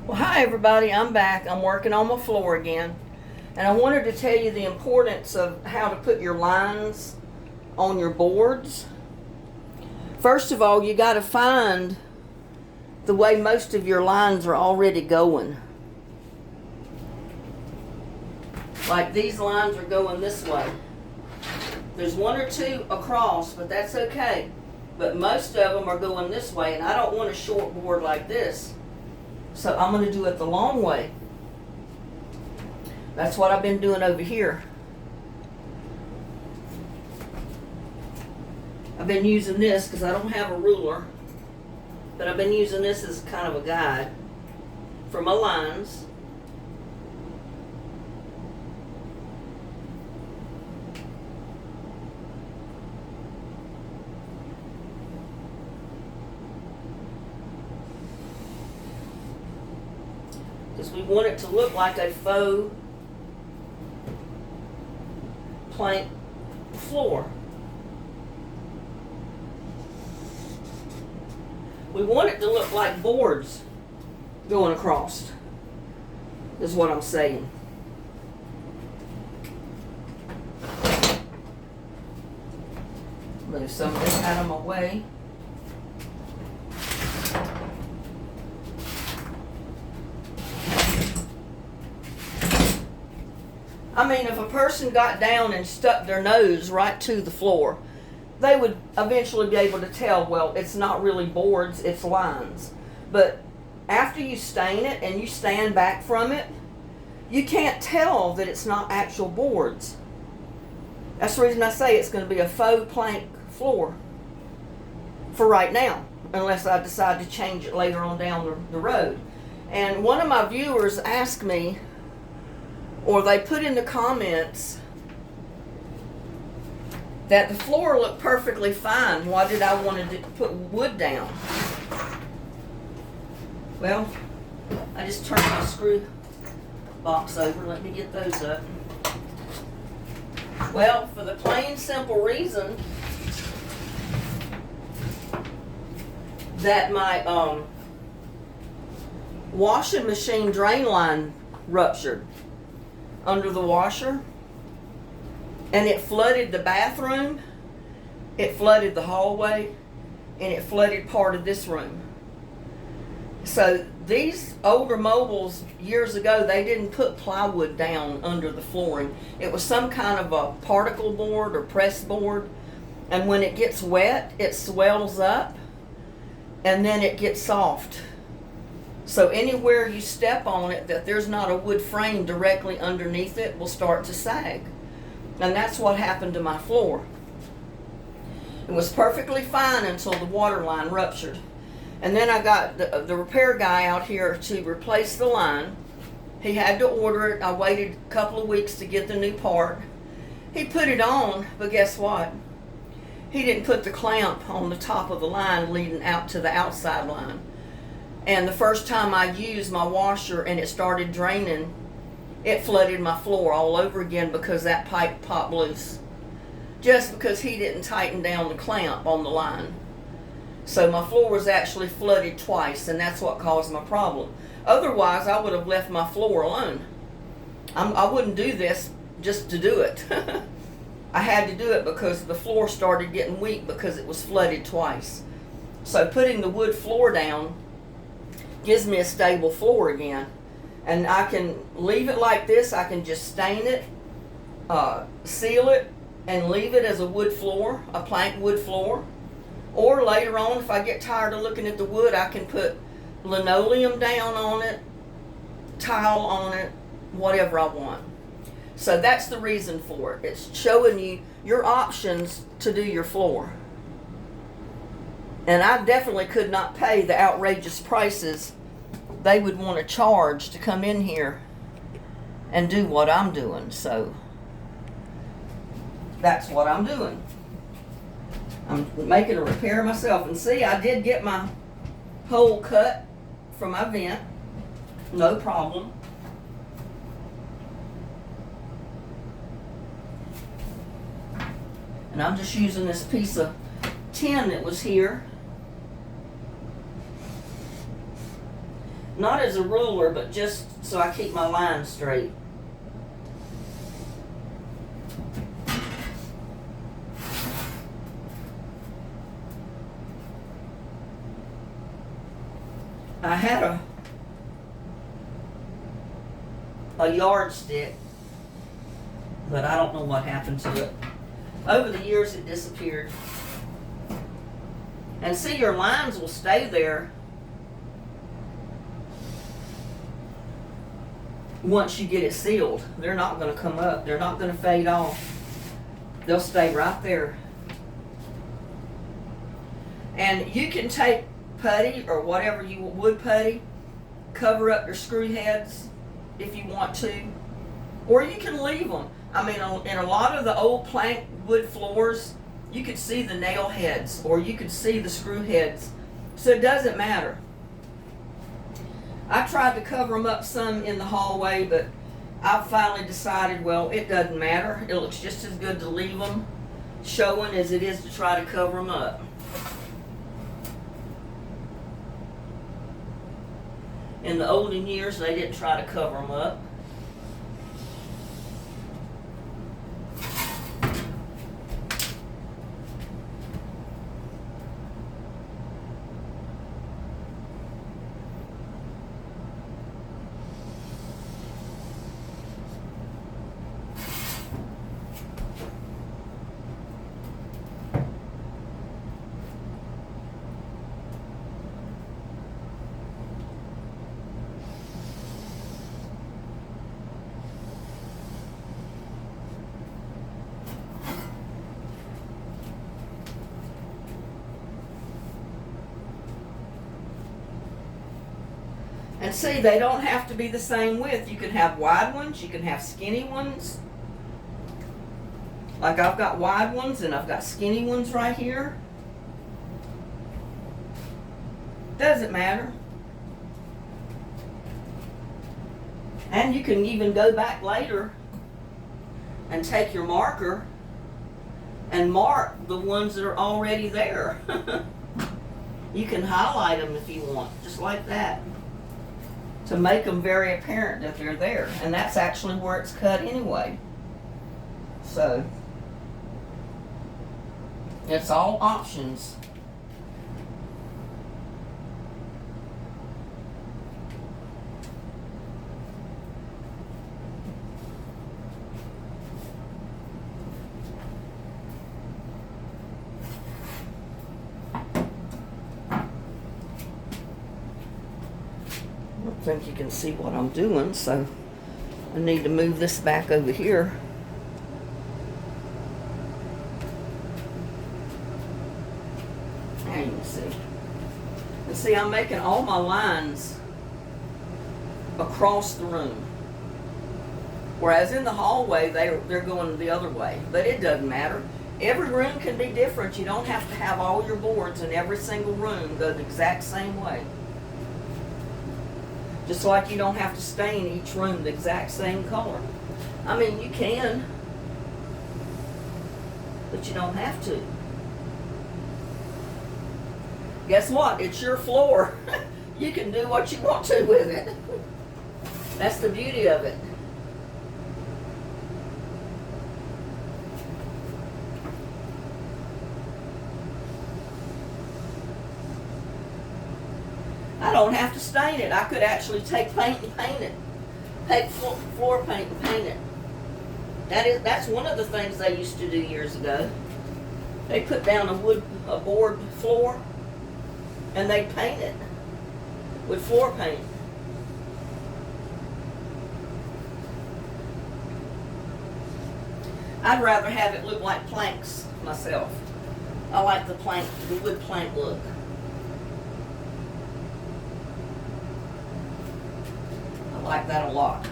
Well, hi everybody, I'm back. I'm working on my floor again. And I wanted to tell you the importance of how to put your lines on your boards. First of all, you got to find the way most of your lines are already going. Like these lines are going this way. There's one or two across, but that's okay. But most of them are going this way, and I don't want a short board like this. So I'm going to do it the long way. That's what I've been doing over here. I've been using this because I don't have a ruler, but I've been using this as kind of a guide for my lines. Because we want it to look like a faux plank floor. We want it to look like boards going across, is what I'm saying. Move some of this out of my way. I mean, if a person got down and stuck their nose right to the floor, they would eventually be able to tell, well, it's not really boards, it's lines. But after you stain it and you stand back from it, you can't tell that it's not actual boards. That's the reason I say it's going to be a faux plank floor for right now, unless I decide to change it later on down the road. And one of my viewers asked me, or they put in the comments, that the floor looked perfectly fine. Why did I want to put wood down? Well, I just turned my screw box over. Let me get those up. Well, for the plain simple reason that my washing machine drain line ruptured under the washer, and it flooded the bathroom, it flooded the hallway, and it flooded part of this room. So these older mobiles years ago, they didn't put plywood down under the flooring. It was some kind of a particle board or press board, and when it gets wet, it swells up and then it gets soft. So anywhere you step on it that there's not a wood frame directly underneath it will start to sag. And that's what happened to my floor. It was perfectly fine until the water line ruptured. And then I got the repair guy out here to replace the line. He had to order it. I waited a couple of weeks to get the new part. He put it on, but guess what? He didn't put the clamp on the top of the line leading out to the outside line. And the first time I used my washer and it started draining, it flooded my floor all over again because that pipe popped loose. Just because he didn't tighten down the clamp on the line. So my floor was actually flooded twice, and that's what caused my problem. Otherwise, I would have left my floor alone. I wouldn't do this just to do it. I had to do it because the floor started getting weak because it was flooded twice. So putting the wood floor down gives me a stable floor again. And I can leave it like this. I can just stain it, seal it, and leave it as a wood floor, a plank wood floor. Or later on, if I get tired of looking at the wood, I can put linoleum down on it, tile on it, whatever I want. So that's the reason for it. It's showing you your options to do your floor. And I definitely could not pay the outrageous prices they would want to charge to come in here and do what I'm doing. So that's what I'm doing. I'm making a repair myself. And see, I did get my hole cut from my vent. No problem. And I'm just using this piece of tin that was here. Not as a ruler, but just so I keep my line straight. I had a yardstick, but I don't know what happened to it. Over the years it disappeared. And see, your lines will stay there once you get it sealed. They're not going to come up. They're not going to fade off. They'll stay right there. And you can take putty or whatever you wood putty, cover up your screw heads if you want to, or you can leave them. I mean, in a lot of the old plank wood floors, you could see the nail heads or you could see the screw heads, so it doesn't matter. I tried to cover them up some in the hallway, but I finally decided, well, it doesn't matter. It looks just as good to leave them showing as it is to try to cover them up. In the olden years, they didn't try to cover them up. And see, they don't have to be the same width. You can have wide ones, you can have skinny ones. Like I've got wide ones and I've got skinny ones right here. Doesn't matter. And you can even go back later and take your marker and mark the ones that are already there. You can highlight them if you want, just like that, to make them very apparent that they're there. And that's actually where it's cut anyway. So, it's all options. I think you can see what I'm doing, so I need to move this back over here. Now you can see. And see, I'm making all my lines across the room. Whereas in the hallway, they're going the other way. But it doesn't matter. Every room can be different. You don't have to have all your boards in every single room go the exact same way. Just like you don't have to stain each room the exact same color. I mean, you can, but you don't have to. Guess what? It's your floor. You can do what you want to with it. That's the beauty of it. I don't have to stain it. I could actually take paint and paint it. Take floor paint and paint it. That's one of the things they used to do years ago. They put down a board floor and they paint it with floor paint. I'd rather have it look like planks myself. I like the wood plank look. I like that a lot.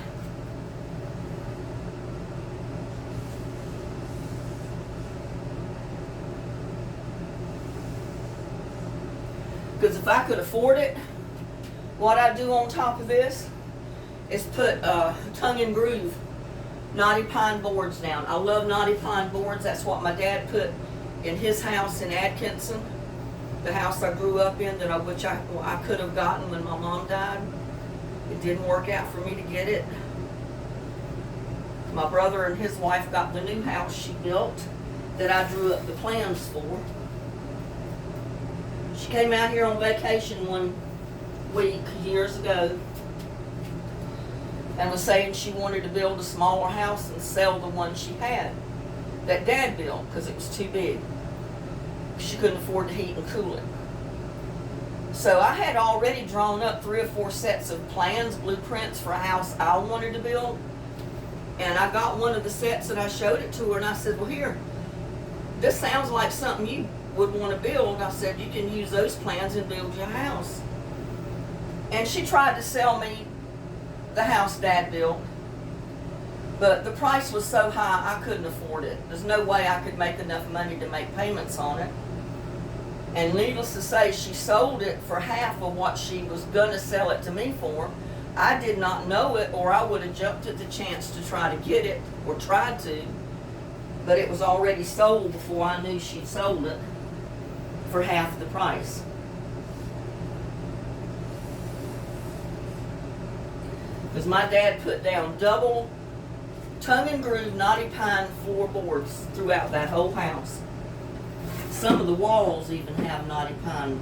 Because if I could afford it, what I'd do on top of this is put tongue and groove knotty pine boards down. I love knotty pine boards. That's what my dad put in his house in Atkinson, the house I grew up in, which I could have gotten when my mom died. It didn't work out for me to get it. My brother and his wife got the new house she built that I drew up the plans for. She came out here on vacation one week years ago and was saying she wanted to build a smaller house and sell the one she had that Dad built because it was too big. She couldn't afford to heat and cool it. So I had already drawn up 3 or 4 sets of plans, blueprints for a house I wanted to build. And I got one of the sets and I showed it to her and I said, well, here, this sounds like something you would want to build. I said, you can use those plans and build your house. And she tried to sell me the house Dad built, but the price was so high I couldn't afford it. There's no way I could make enough money to make payments on it. And needless to say, she sold it for half of what she was going to sell it to me for. I did not know it, or I would have jumped at the chance to try to get it, or tried to. But it was already sold before I knew she'd sold it for half the price. Because my dad put down double tongue and groove knotty pine floorboards throughout that whole house. Some of the walls even have knotty pine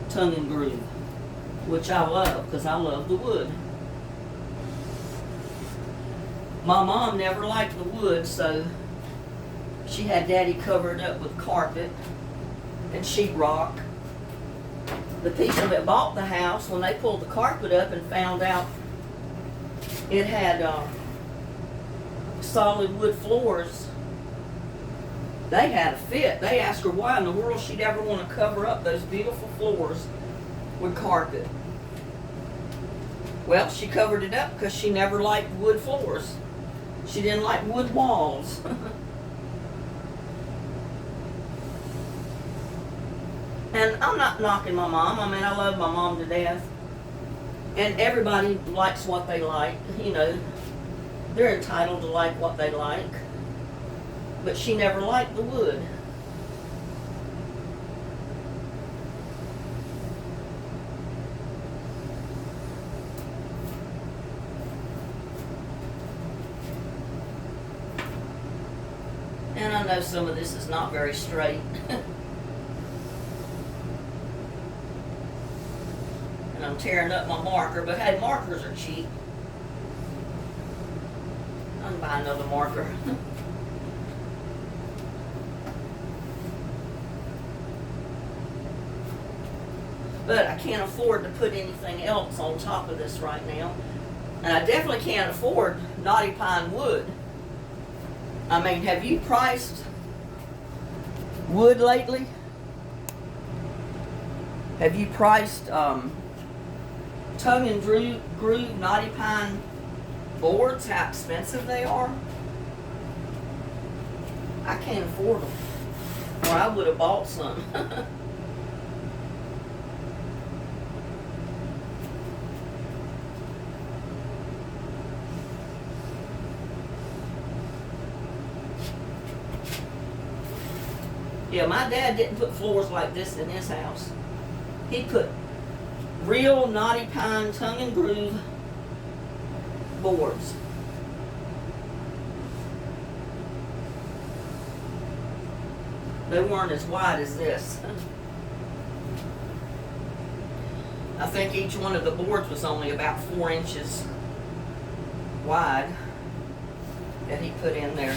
tongue and groove, which I love because I love the wood. My mom never liked the wood, so she had Daddy covered up with carpet and sheetrock. The people that bought the house, when they pulled the carpet up and found out it had solid wood floors, they had a fit. They asked her why in the world she'd ever want to cover up those beautiful floors with carpet. Well, she covered it up because she never liked wood floors. She didn't like wood walls. And I'm not knocking my mom. I mean, I love my mom to death. And everybody likes what they like. You know, they're entitled to like what they like. But she never liked the wood. And I know some of this is not very straight. And I'm tearing up my marker, but hey, markers are cheap. I'm gonna buy another marker. But I can't afford to put anything else on top of this right now. And I definitely can't afford knotty pine wood. I mean, have you priced wood lately? Have you priced tongue and groove knotty pine boards, how expensive they are? I can't afford them, or I would have bought some. Yeah, my dad didn't put floors like this in his house. He put real knotty pine tongue and groove boards. They weren't as wide as this. I think each one of the boards was only about 4 inches wide that he put in there.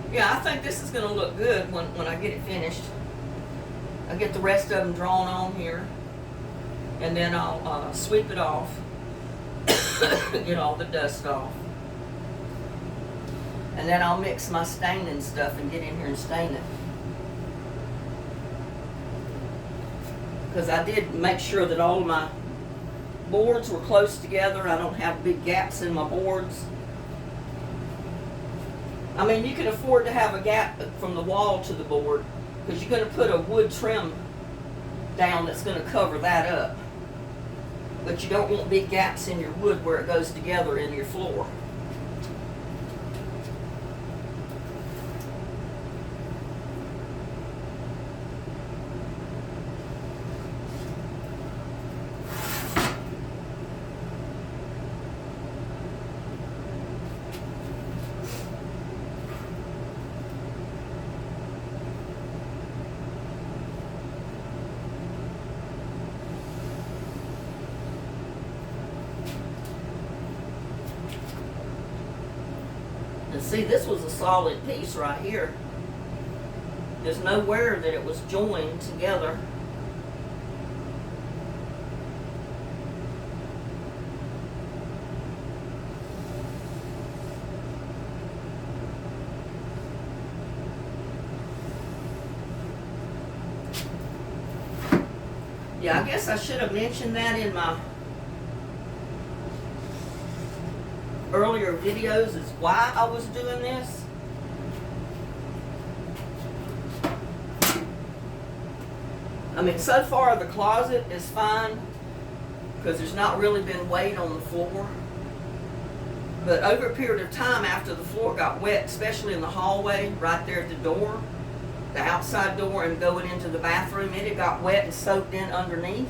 Yeah, I think this is going to look good when I get it finished. I'll get the rest of them drawn on here, and then I'll sweep it off, get all the dust off. And then I'll mix my staining stuff and get in here and stain it. Because I did make sure that all of my boards were close together. I don't have big gaps in my boards. I mean, you can afford to have a gap from the wall to the board because you're going to put a wood trim down that's going to cover that up. But you don't want big gaps in your wood where it goes together in your floor. And see, this was a solid piece right here. There's nowhere that it was joined together. Yeah, I guess I should have mentioned that in my earlier videos, is why I was doing this. I mean, so far the closet is fine because there's not really been weight on the floor. But over a period of time, after the floor got wet, especially in the hallway right there at the door, the outside door and going into the bathroom, it had got wet and soaked in underneath.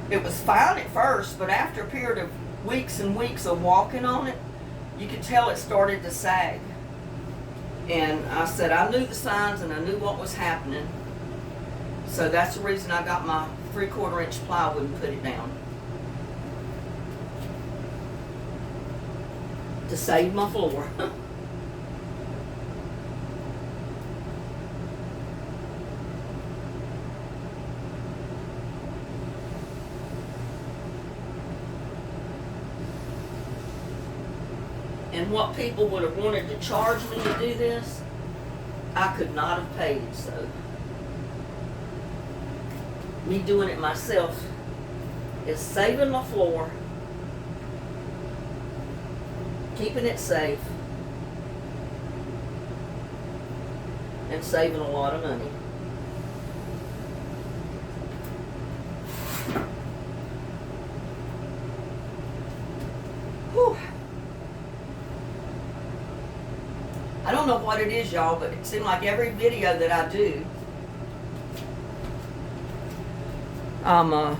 It was fine at first, but after a period of weeks and weeks of walking on it, you could tell it started to sag. And I said I knew the signs and I knew what was happening. So that's the reason I got my 3/4 inch plywood and put it down. To save my floor. And what people would have wanted to charge me to do this, I could not have paid. So me doing it myself is saving my floor, keeping it safe, and saving a lot of money. Whew. I don't know what it is, y'all, but it seems like every video that I do, I'm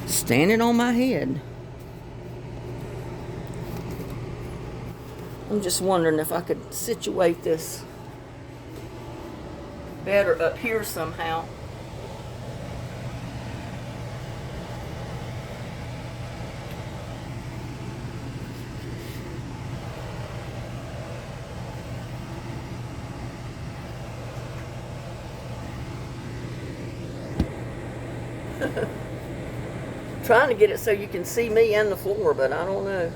standing on my head. I'm just wondering if I could situate this better up here somehow. Trying to get it so you can see me and the floor, but I don't know.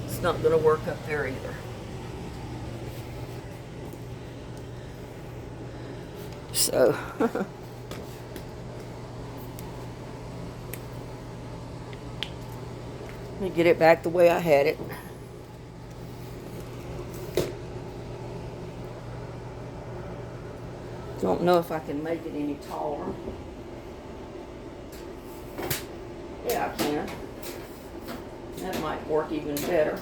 It's not going to work up there either. So, let me get it back the way I had it. Don't know if I can make it any taller. Yeah, I can. That might work even better.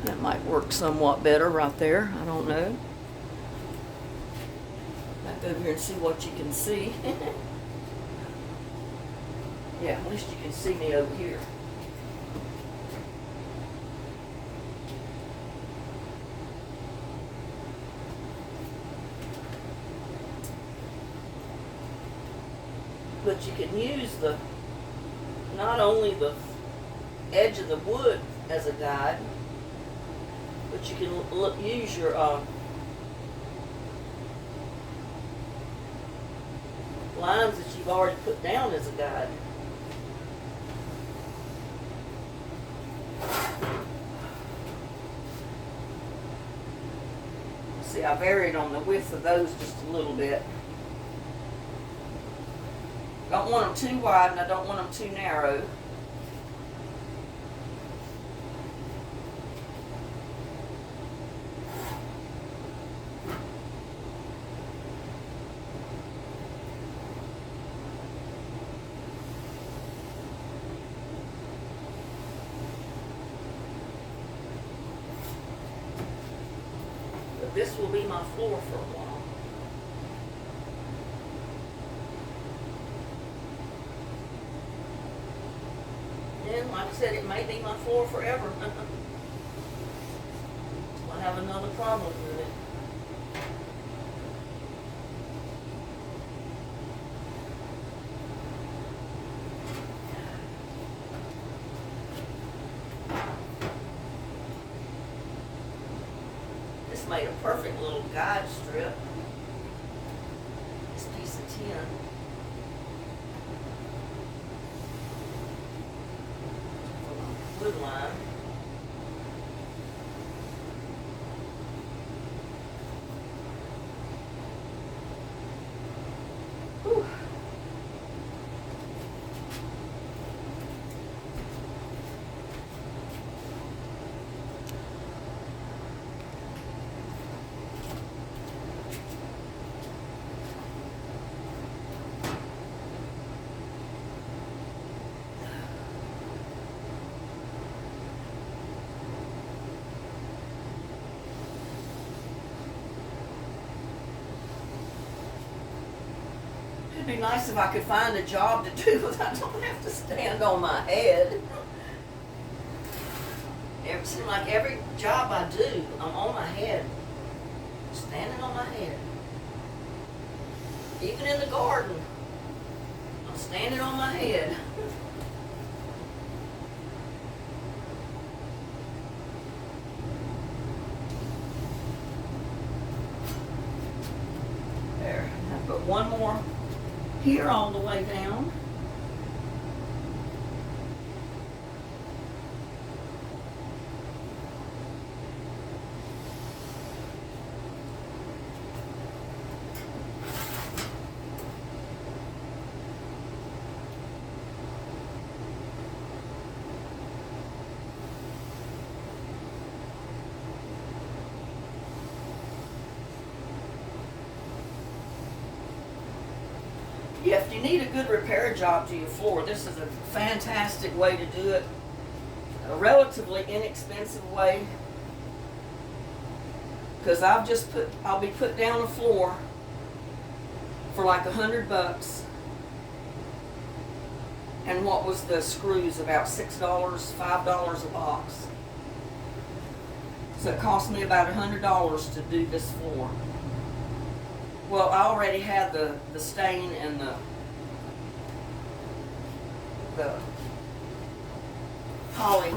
That might work somewhat better right there. I don't know. Back over here and see what you can see. Yeah, at least you can see me over here. But you can use not only the edge of the wood as a guide, but you can use your lines that you've already put down as a guide. See, I varied on the width of those just a little bit. Don't want them too wide and I don't want them too narrow. This will be my floor for a while. said, it may be my floor forever. I'll have another problem with it. This made a perfect little guide strip. This piece of tin. Wood line. Whew. It'd be nice if I could find a job to do that I don't have to stand on my head. It seems like every job I do, I'm on my head. Standing on my head. Even in the garden, I'm standing on my head. There, I put one more here all the way down. Yeah, if you need a good repair job to your floor, this is a fantastic way to do it. A relatively inexpensive way. Because I'll be put down a floor for like $100. And what was the screws? About $6, $5 a box. So it cost me about $100 to do this floor. Well, I already had the stain and the poly,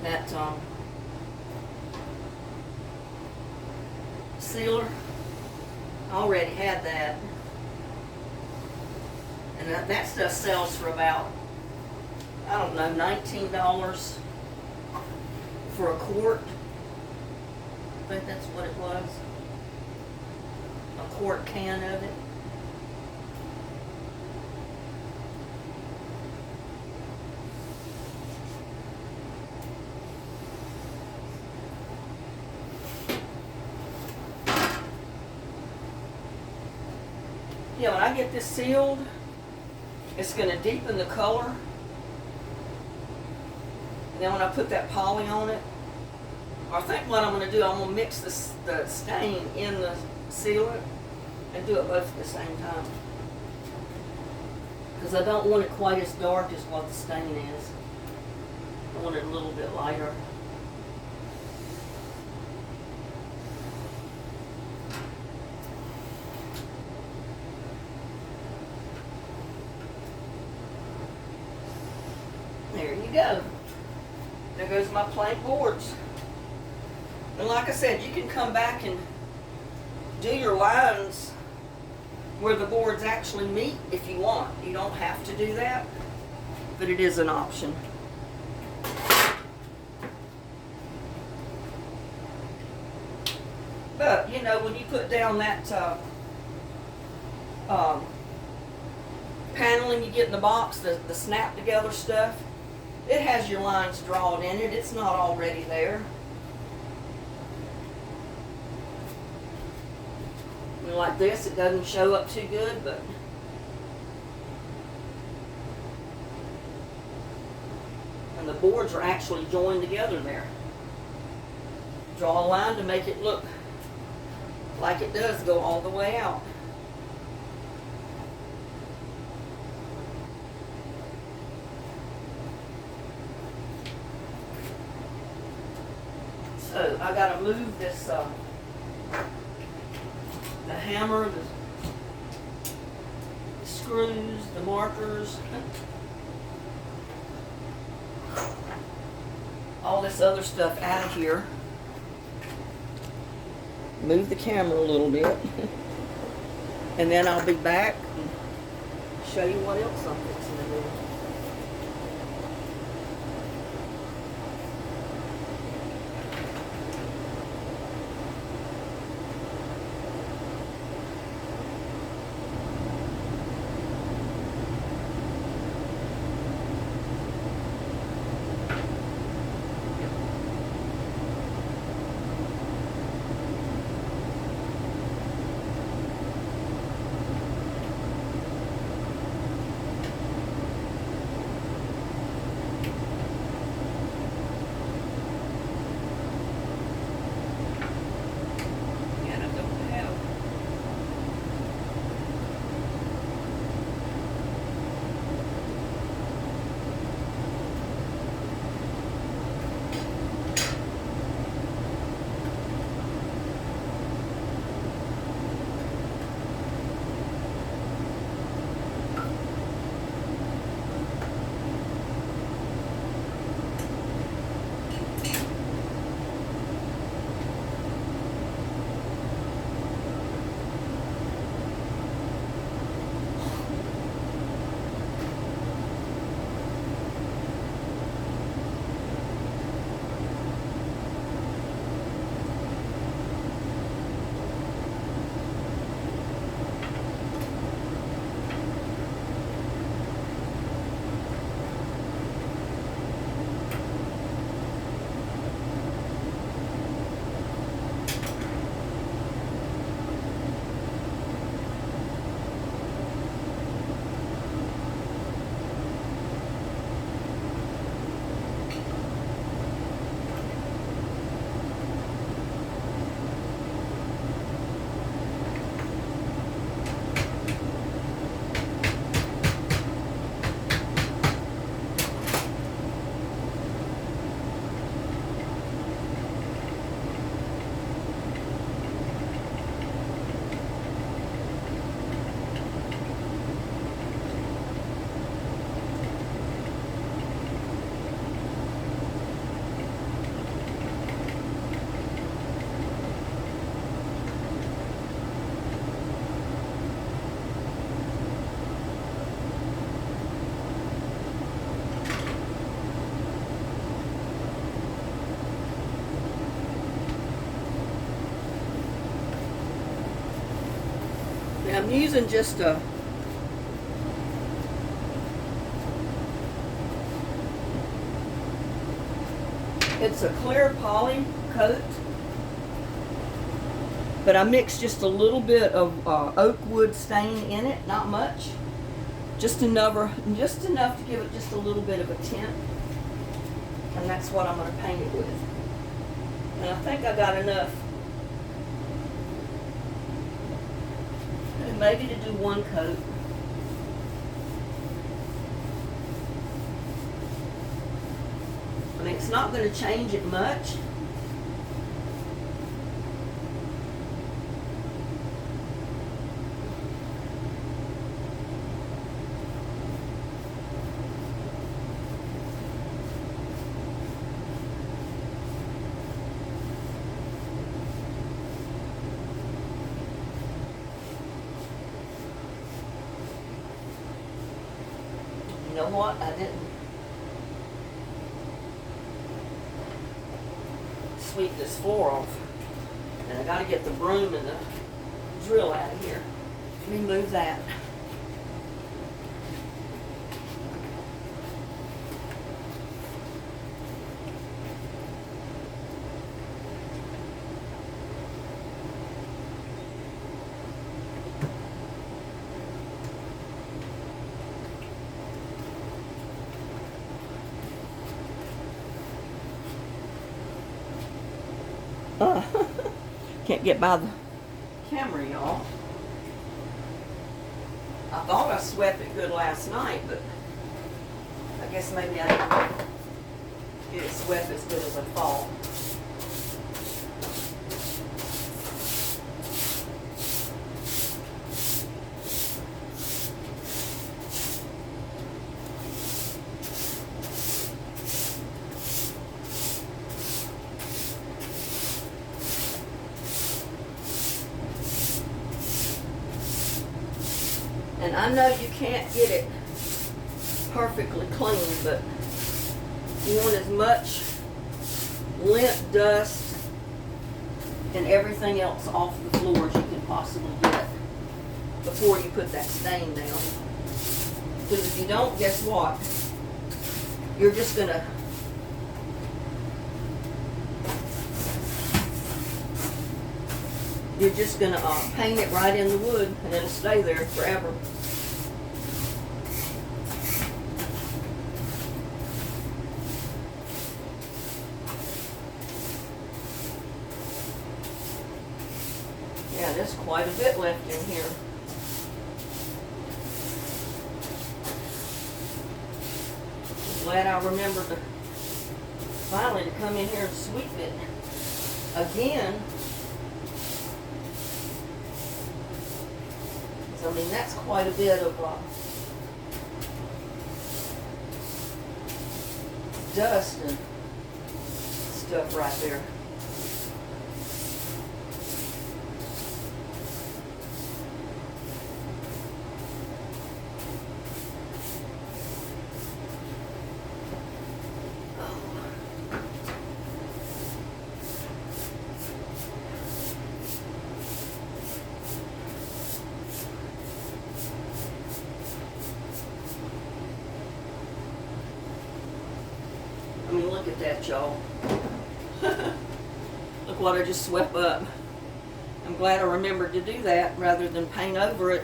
that sealer. I already had that. And that stuff sells for about, I don't know, $19 for a quart. I think that's what it was. A quart can of it. Yeah, when I get this sealed, it's going to deepen the color. And then when I put that poly on it, I think what I'm going to do, I'm going to mix the stain in the sealant and do it both at the same time. Because I don't want it quite as dark as what the stain is. I want it a little bit lighter. There you go. There goes my plank boards. And like I said, you can come back and do your lines where the boards actually meet if you want. You don't have to do that, but it is an option. But, you know, when you put down that paneling you get in the box, the snap together stuff, it has your lines drawn in it. It's not already there. And like this, it doesn't show up too good, but and the boards are actually joined together there. Draw a line to make it look like it does go all the way out. So I gotta move this, the hammer, the screws, the markers, all this other stuff out of here. Move the camera a little bit. And then I'll be back and show you what else I'm fixing to do. I'm using just a it's a clear poly coat, but I mixed just a little bit of oak wood stain in it, not much, just enough to give it just a little bit of a tint, and that's what I'm going to paint it with. And I think I got enough. Maybe to do one coat. I mean, it's not going to change it much. You know what? I didn't sweep this floor off. And I got to get the broom and the drill out of here. Let me move that. Can't get by the camera, y'all. I thought I swept it good last night, but I guess maybe I didn't get it swept as good as I thought. And I know you can't get it perfectly clean, but you want as much lint, dust, and everything else off the floor as you can possibly get before you put that stain down. Because if you don't, guess what? You're just gonna paint it right in the wood, and it'll stay there forever. Yeah, there's quite a bit left in here. I'm glad I remembered finally to come in here and sweep it again. I mean, that's quite a bit of dust and stuff right there. I mean, look at that, y'all. Look what I just swept up. I'm glad I remembered to do that rather than paint over it.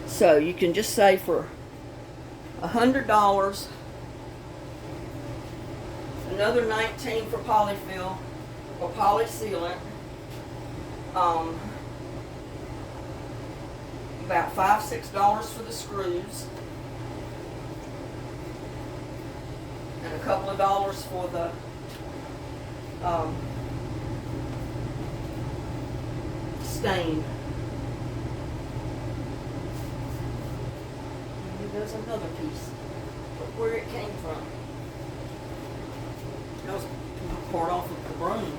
So you can just say for $100, another $19 for polyfill or poly sealant, about $5-6 for the screws, and a couple of dollars for the stain. There's another piece. Look where it came from. That was poured off of the broom.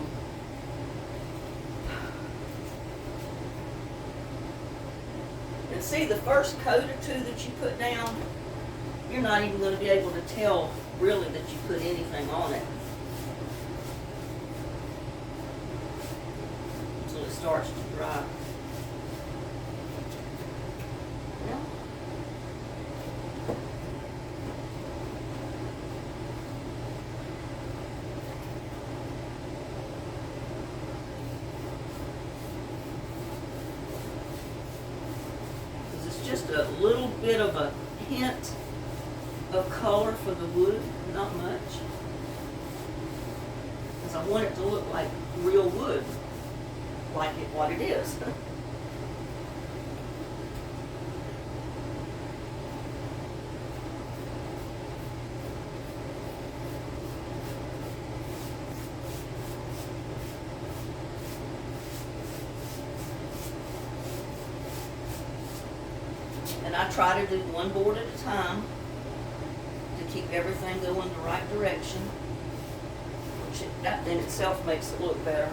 And see, the first coat or two that you put down, you're not even going to be able to tell really that you put anything on it until it starts to dry. Just a little bit of a hint of color for the wood, not much, because I want it to look like real wood, like what it is. And I try to do one board at a time to keep everything going the right direction, which that in itself makes it look better.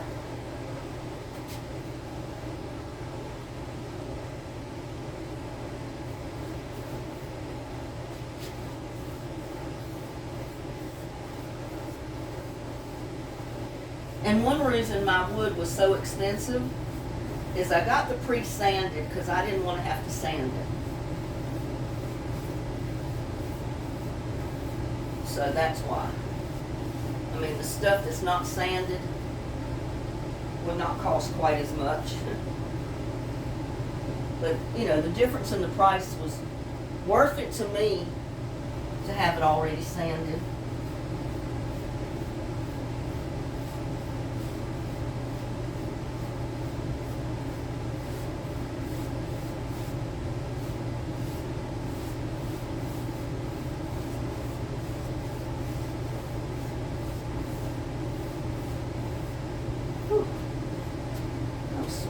And one reason my wood was so expensive is I got the pre-sanded because I didn't want to have to sand it. So that's why. I mean, the stuff that's not sanded would not cost quite as much. But, you know, the difference in the price was worth it to me to have it already sanded.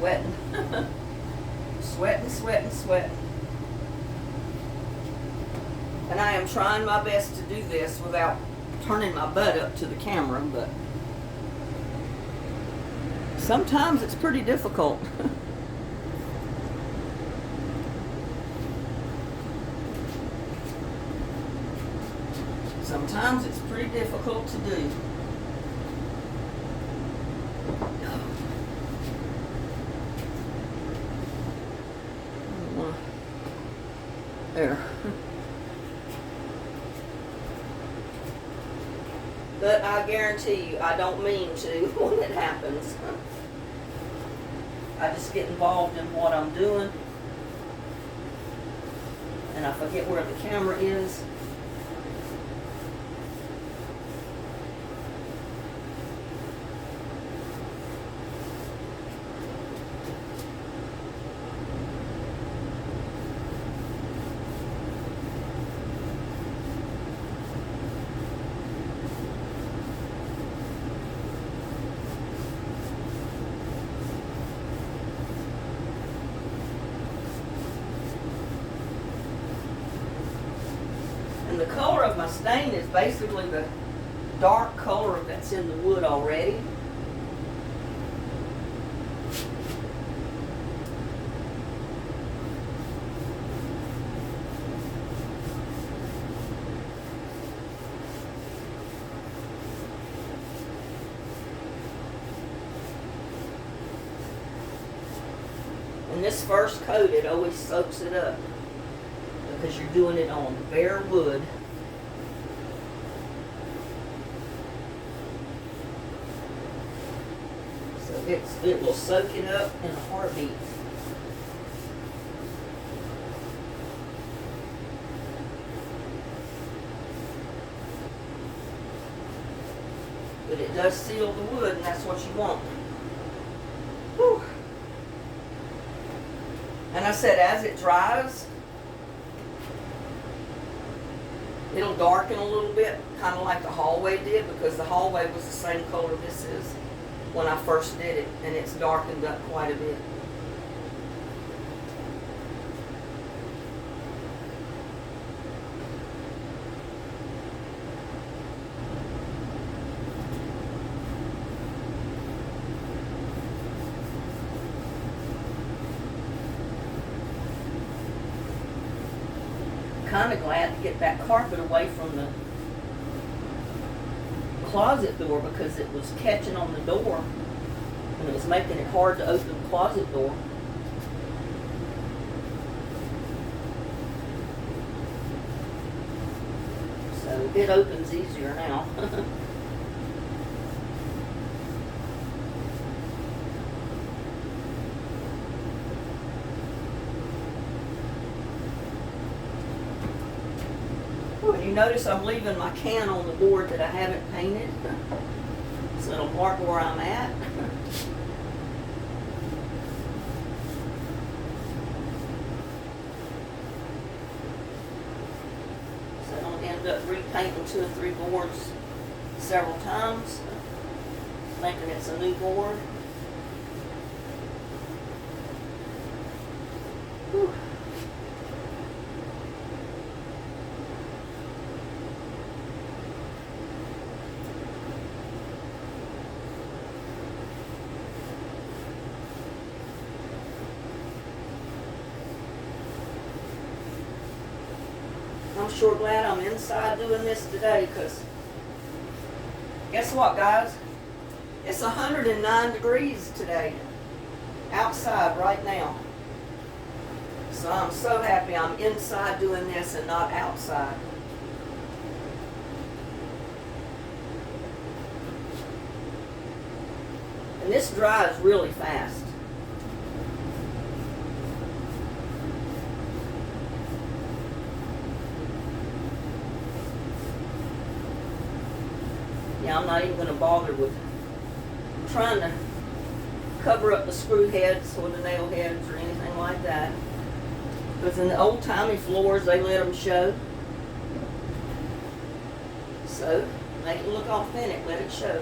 sweating. Sweating. And I am trying my best to do this without turning my butt up to the camera, but sometimes it's pretty difficult. Sometimes it's pretty difficult to do. There. But I guarantee you, I don't mean to when it happens. I just get involved in what I'm doing, and I forget where the camera is. The color of my stain is basically the dark color that's in the wood already. And this first coat, it always soaks it up, because you're doing it on bare wood. So it will soak it up in a heartbeat. But it does seal the wood, and that's what you want. Whew. And I said, as it dries, it'll darken a little bit, kind of like the hallway did, because the hallway was the same color this is when I first did it, and it's darkened up quite a bit. Kind of glad to get that carpet away from the closet door, because it was catching on the door and it was making it hard to open the closet door. So it opens easier now. You notice I'm leaving my can on the board that I haven't painted, so it'll mark where I'm at. So I don't end up repainting 2 or 3 boards several times, thinking it's a new board. Whew. I'm sure glad I'm inside doing this today, because guess what, guys? It's 109 degrees today outside right now. So I'm so happy I'm inside doing this and not outside. And this dries really fast. Yeah, I'm not even going to bother with trying to cover up the screw heads or the nail heads or anything like that. Because in the old-timey floors, they let them show. So, make it look authentic, let it show.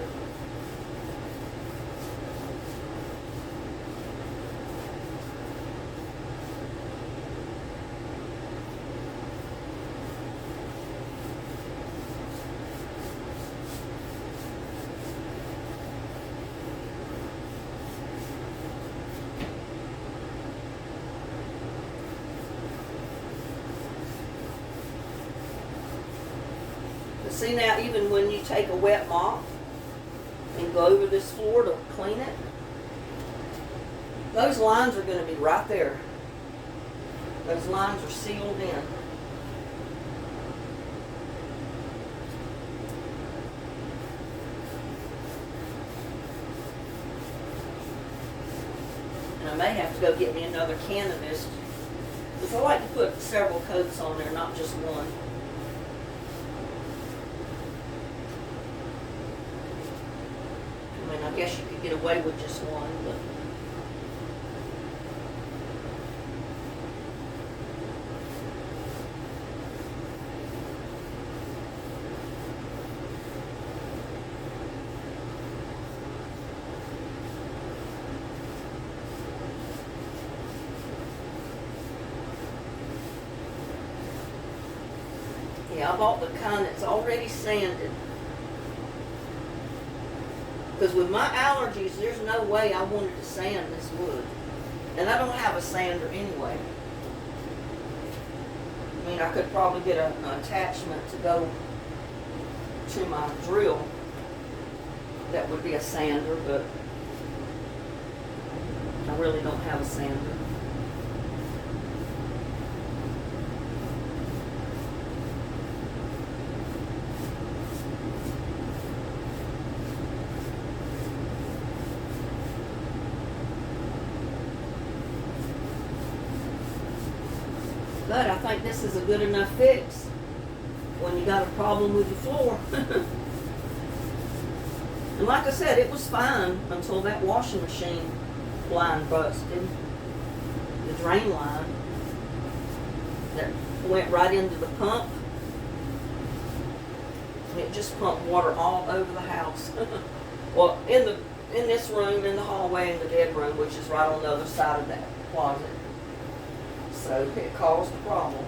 But see now, even when you take a wet mop and go over this floor to clean it, those lines are going to be right there. Those lines are sealed in. And I may have to go get me another can of this, because I like to put several coats on there, not just one. I mean, I guess you could get away with just one, but yeah, I bought the kind that's already sanded. Because with my allergies, there's no way I wanted to sand this wood. And I don't have a sander anyway. I mean, I could probably get an attachment to go to my drill that would be a sander, but I really don't have a sander. But I think this is a good enough fix when you got a problem with your floor. And like I said, it was fine until that washing machine line busted. The drain line that went right into the pump. And it just pumped water all over the house. Well, in this room, in the hallway, in the dead room, which is right on the other side of that closet. So it caused a problem.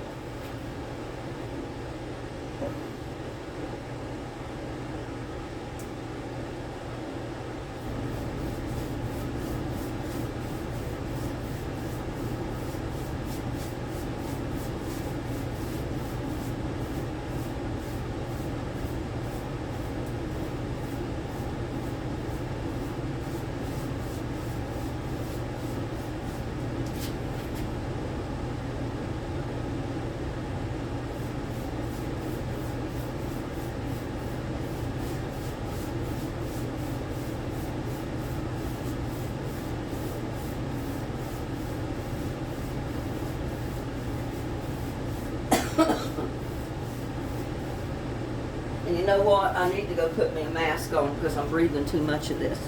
And you know what? I need to go put me a mask on because I'm breathing too much of this.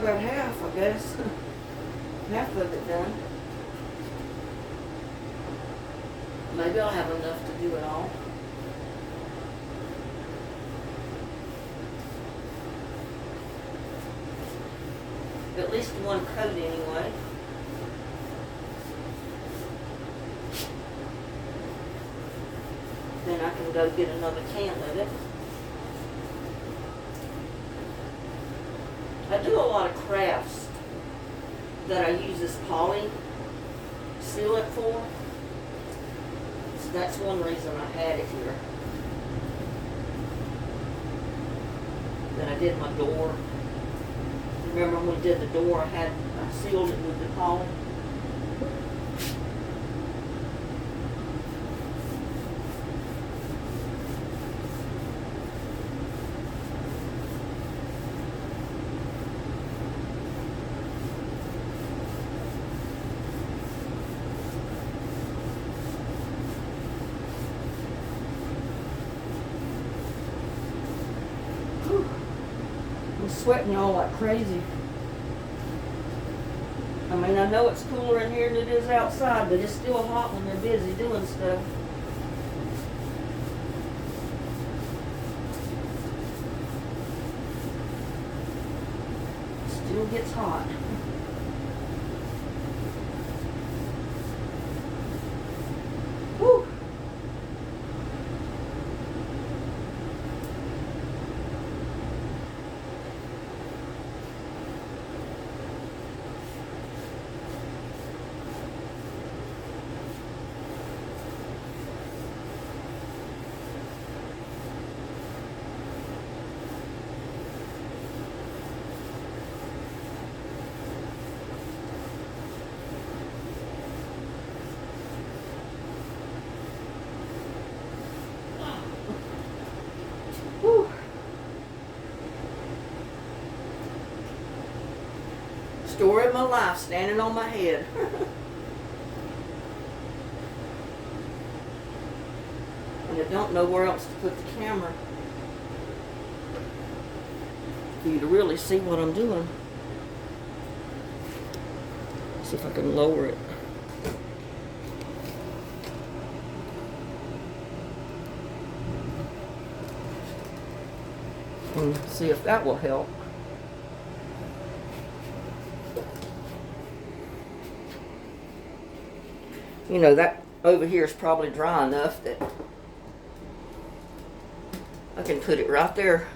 about half, I guess. Half of it done. Maybe I'll have enough to do it all. At least one coat anyway. Then I can go get another can of it. I do a lot of crafts that I use this poly sealant for. So that's one reason I had it here. Then I did my door. Remember when we did the door, I sealed it with the poly. Sweating y'all like crazy. I mean, I know it's cooler in here than it is outside, but it's still hot when they're busy doing stuff. It still gets hot. Whew. Story of my life, standing on my head. And I don't know where else to put the camera for you to really see what I'm doing. See if I can lower it. And see if that will help. You know, that over here is probably dry enough that I can put it right there.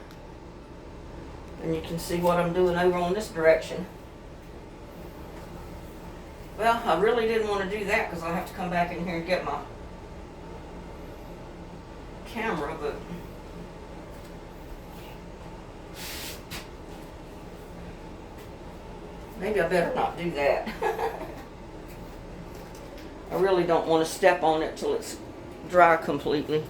And you can see what I'm doing over on this direction. Well, I really didn't want to do that because I have to come back in here and get my camera, but maybe I better not do that. I really don't want to step on it till it's dry completely.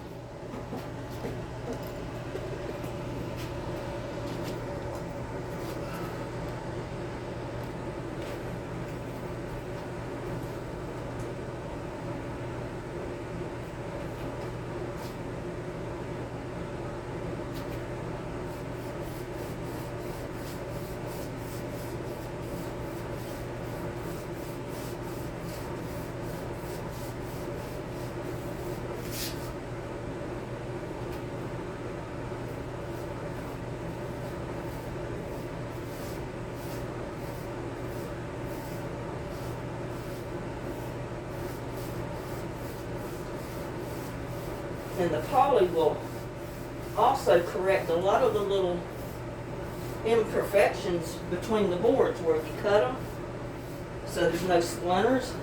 And the poly will also correct a lot of the little imperfections between the boards where you cut them, so there's no splinters.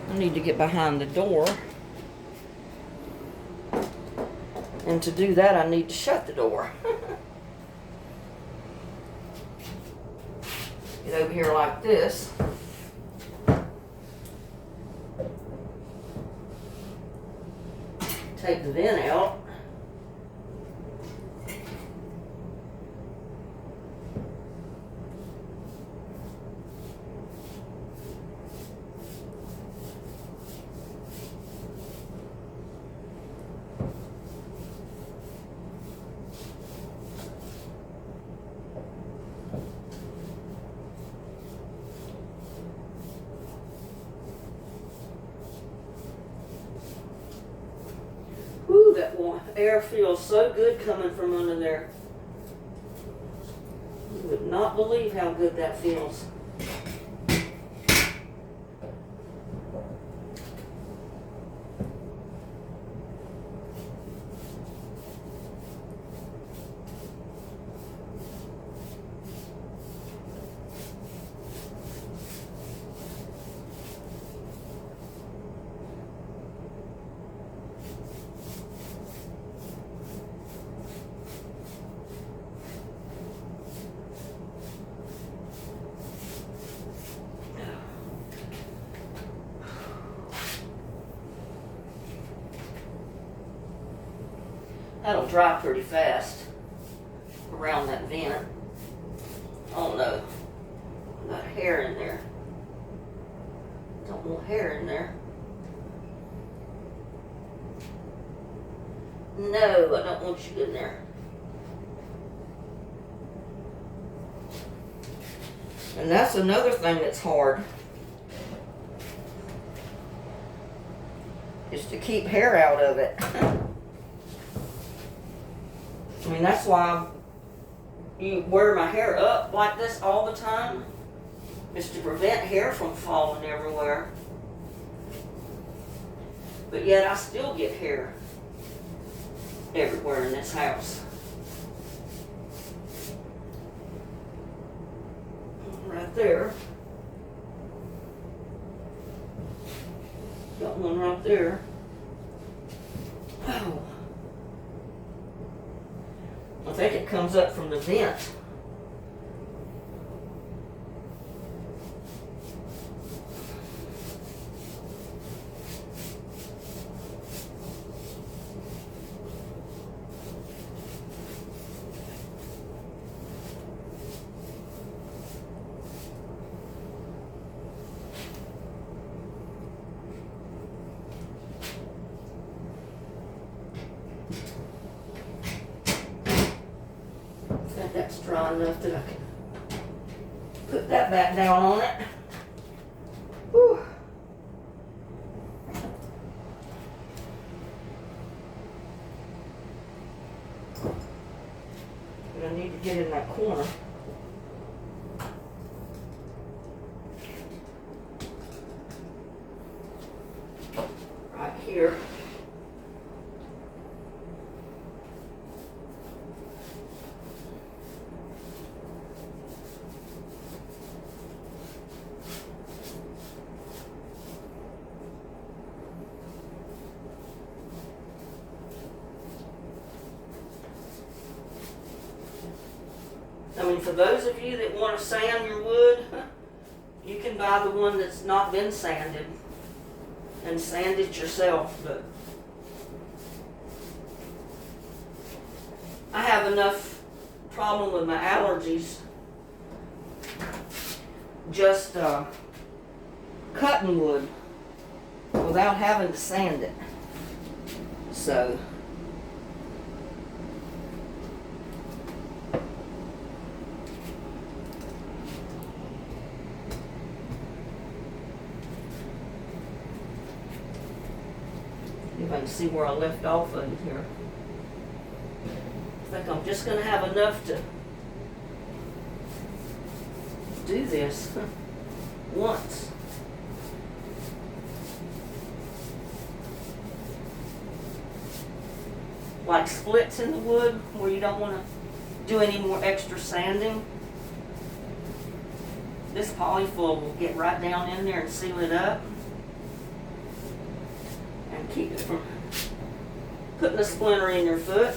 I need to get behind the door, and to do that I need to shut the door. Get over here like this. Take the vent out. that air feels so good coming from under there. You would not believe how good that feels. That'll dry pretty fast around that vent. Oh no, got hair in there. Don't want hair in there. No, I don't want you in there. And that's another thing that's hard, is to keep hair out of it. I mean, that's why you wear my hair up like this all the time, is to prevent hair from falling everywhere. But yet I still get hair everywhere in this house. Right there. Got one right there. Oh. I think it comes up from the vent. That's dry enough that I can put that back down on it. Whew. But I need to get in that corner. Right here. I mean, for those of you that want to sand your wood, you can buy the one that's not been sanded and sand it yourself. But I have enough problem with my allergies just cutting wood without having to sand it. So if I can see where I left off of it here. I think I'm just going to have enough to do this once. Like splits in the wood where you don't want to do any more extra sanding. This polyfoil will get right down in there and seal it up. Keep it from putting a splinter in your foot.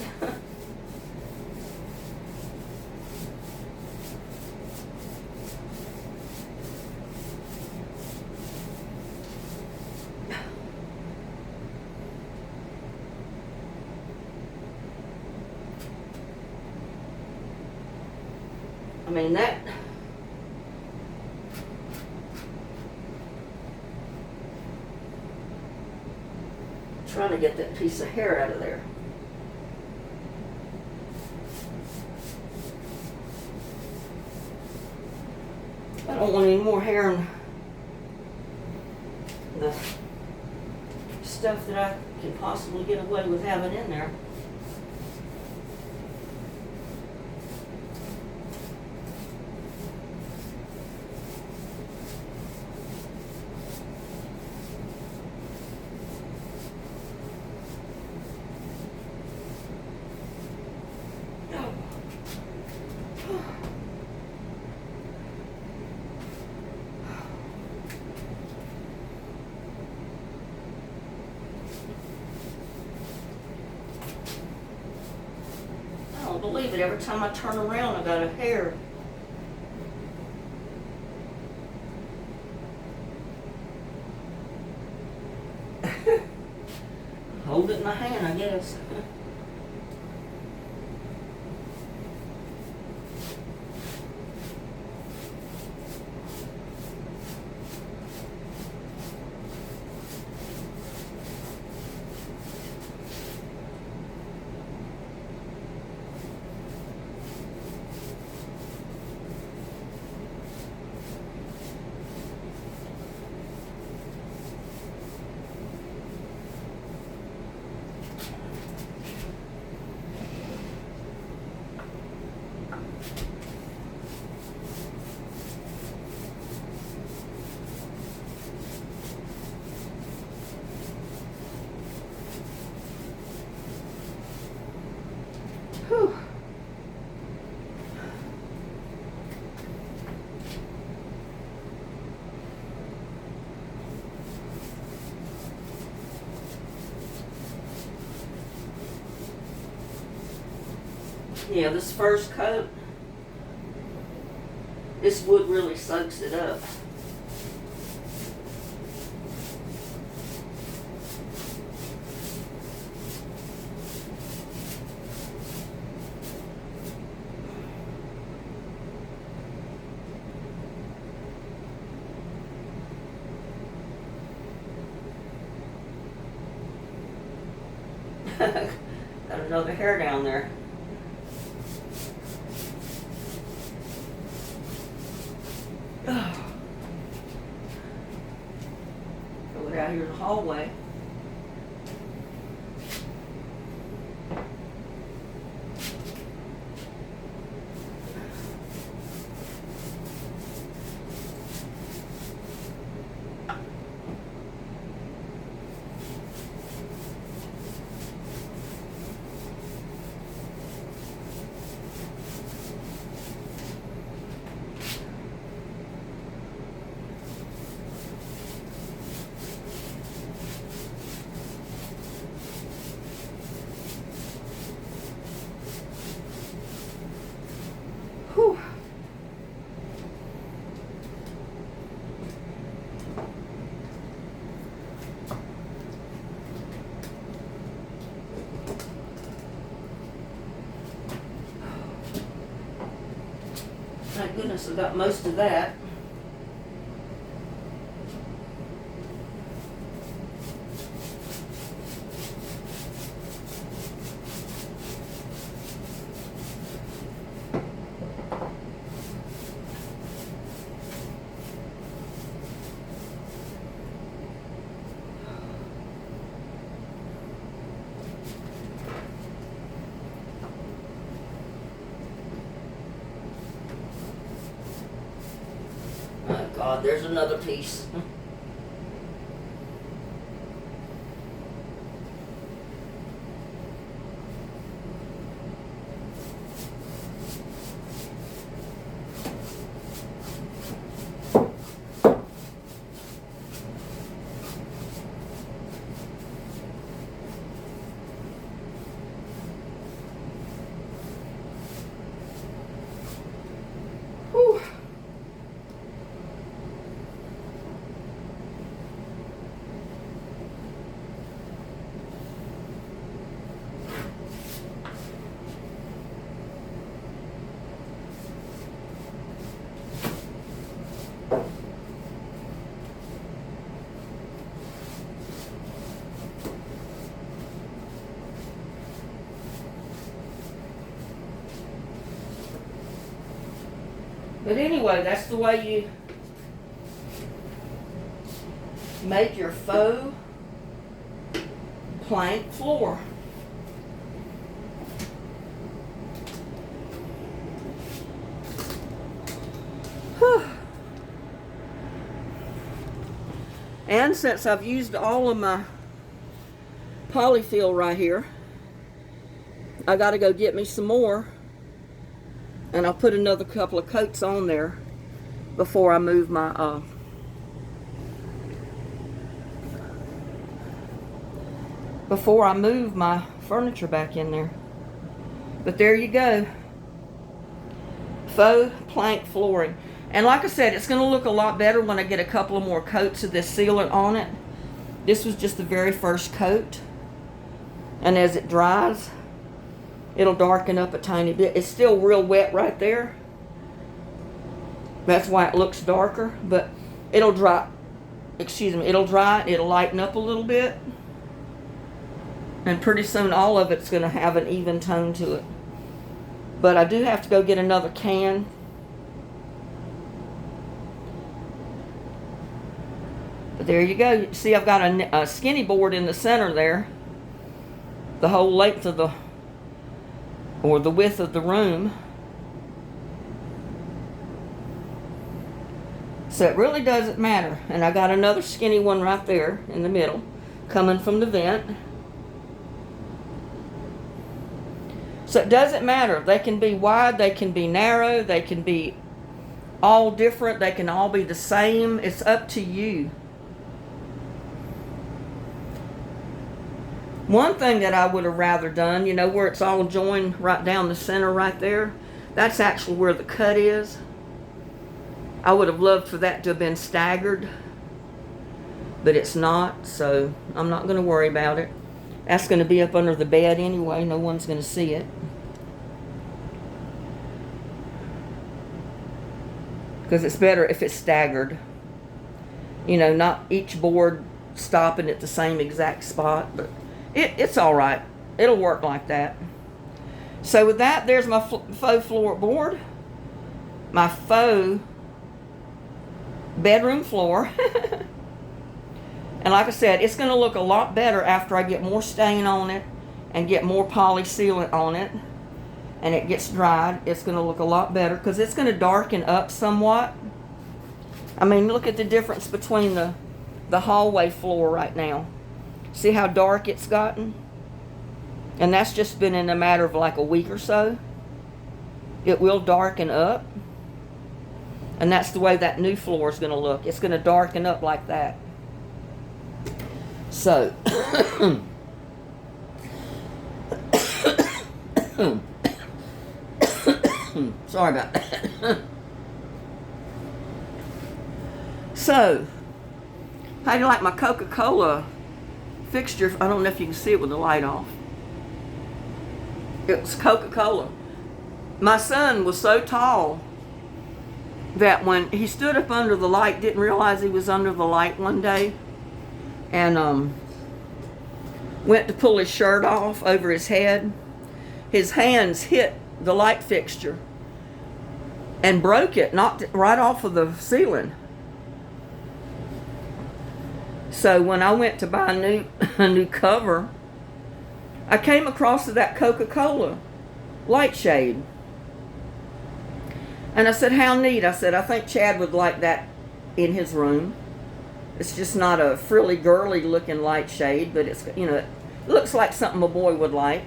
I mean, that trying to get that piece of hair out of there. I don't want any more hair in the stuff that I can possibly get away with having in there. I don't believe it. Every time I turn around, I got a hair. Hold it in my hand, I guess. Whew. Yeah, this first coat, this wood really soaks it up. Got another hair down there. Throw it out here in the hallway. Whew. Thank goodness I got most of that. Oh God, there's another piece. Whew. But anyway, that's the way you make your faux plank floor. Whew. And since I've used all of my polyfill right here, I got to go get me some more, and I'll put another couple of coats on there before I move my furniture back in there. But there you go, faux plank flooring. And like I said, it's going to look a lot better when I get a couple of more coats of this sealant on it. This was just the very first coat, and as it dries, it'll darken up a tiny bit. It's still real wet right there. That's why it looks darker, but it'll dry. It'll dry, it'll lighten up a little bit, and pretty soon all of it's going to have an even tone to it. But I do have to go get another can. But there you go. See, I've got a skinny board in the center there, the whole length of the width of the room. So it really doesn't matter. And I got another skinny one right there in the middle, coming from the vent. So it doesn't matter. They can be wide, they can be narrow, they can be all different, they can all be the same. It's up to you. One thing that I would have rather done, you know, where it's all joined right down the center right there, that's actually where the cut is. I would have loved for that to have been staggered, but it's not, so I'm not going to worry about it. That's going to be up under the bed anyway. No one's going to see it. Because it's better if it's staggered. You know, not each board stopping at the same exact spot, but it's all right. It'll work like that. So with that, there's my faux floor board, my faux bedroom floor. And like I said, it's going to look a lot better after I get more stain on it and get more poly sealant on it, and it gets dried. It's going to look a lot better because it's going to darken up somewhat. I mean, look at the difference between the hallway floor right now. See how dark it's gotten? And that's just been in a matter of like a week or so. It will darken up. And that's the way that new floor is going to look. It's going to darken up like that. So, sorry about that. So, how do you like my Coca-Cola fixture? I don't know if you can see it with the light off. It was Coca-Cola. My son was so tall that when he stood up under the light, didn't realize he was under the light one day, and went to pull his shirt off over his head. His hands hit the light fixture and broke it, knocked it right off of the ceiling. So when I went to buy a new cover, I came across that Coca-Cola light shade. And I said, how neat. I said, I think Chad would like that in his room. It's just not a frilly, girly looking light shade, but it's, you know, it looks like something a boy would like.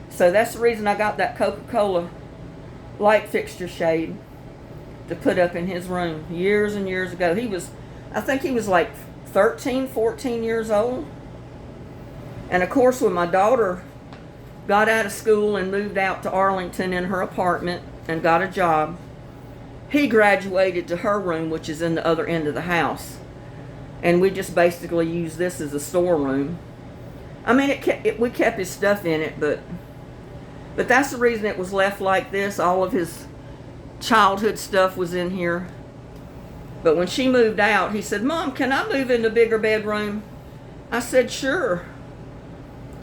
So that's the reason I got that Coca-Cola light fixture shade to put up in his room years and years ago. I think he was like 13, 14 years old. And of course, when my daughter got out of school and moved out to Arlington in her apartment and got a job, he graduated to her room, which is in the other end of the house. And we just basically used this as a storeroom. I mean, we kept his stuff in it, but that's the reason it was left like this. All of his childhood stuff was in here. But when she moved out, he said, Mom, can I move in the bigger bedroom? I said, sure.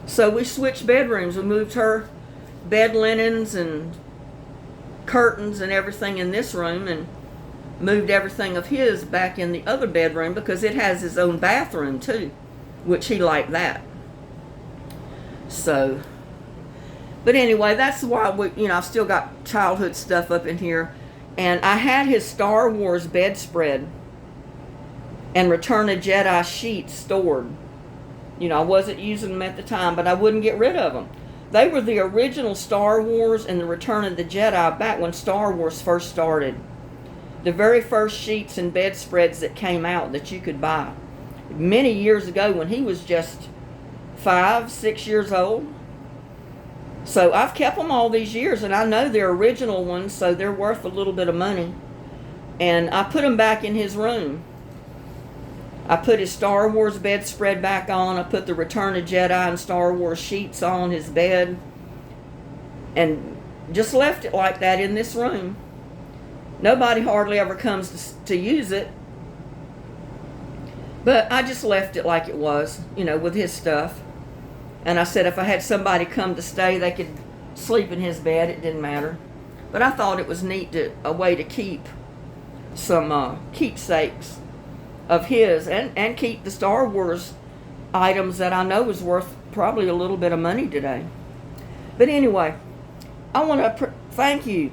So we switched bedrooms. We moved her bed linens and curtains and everything in this room, and moved everything of his back in the other bedroom because it has his own bathroom too, which he liked that. So, but anyway, that's why I've still got childhood stuff up in here. And I had his Star Wars bedspread and Return of Jedi sheets stored. I wasn't using them at the time, but I wouldn't get rid of them. They were the original Star Wars and the Return of the Jedi back when Star Wars first started. The very first sheets and bedspreads that came out that you could buy. Many years ago when he was just 5, 6 years old. So I've kept them all these years, and I know they're original ones, so they're worth a little bit of money. And I put them back in his room. I put his Star Wars bedspread back on. I put the Return of Jedi and Star Wars sheets on his bed. And just left it like that in this room. Nobody hardly ever comes to use it. But I just left it like it was, with his stuff. And I said if I had somebody come to stay, they could sleep in his bed. It didn't matter. But I thought it was neat, a way to keep some keepsakes of his and keep the Star Wars items that I know is worth probably a little bit of money today. But anyway, I want to thank you.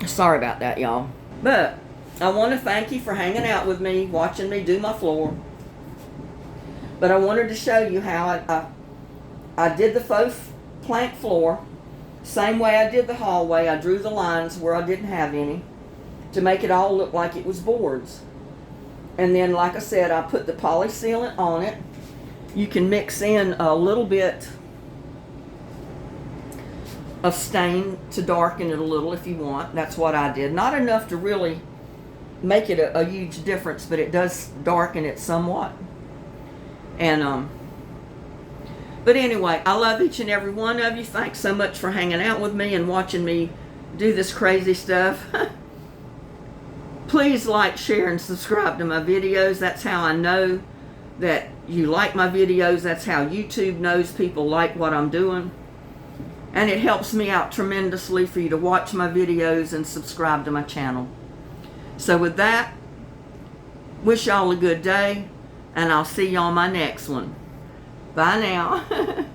Sorry about that, y'all. But I want to thank you for hanging out with me, watching me do my floor. But I wanted to show you how I did the faux plank floor. Same way I did the hallway. I drew the lines where I didn't have any to make it all look like it was boards. And then, like I said, I put the poly sealant on it. You can mix in a little bit of stain to darken it a little if you want. That's what I did. Not enough to really make it a huge difference, but it does darken it somewhat. And but anyway, I love each and every one of you. Thanks so much for hanging out with me and watching me do this crazy stuff. Please like, share, and subscribe to my videos. That's how I know that you like my videos. That's how YouTube knows people like what I'm doing. And it helps me out tremendously for you to watch my videos and subscribe to my channel. So with that, wish y'all a good day, and I'll see you on my next one. Bye now.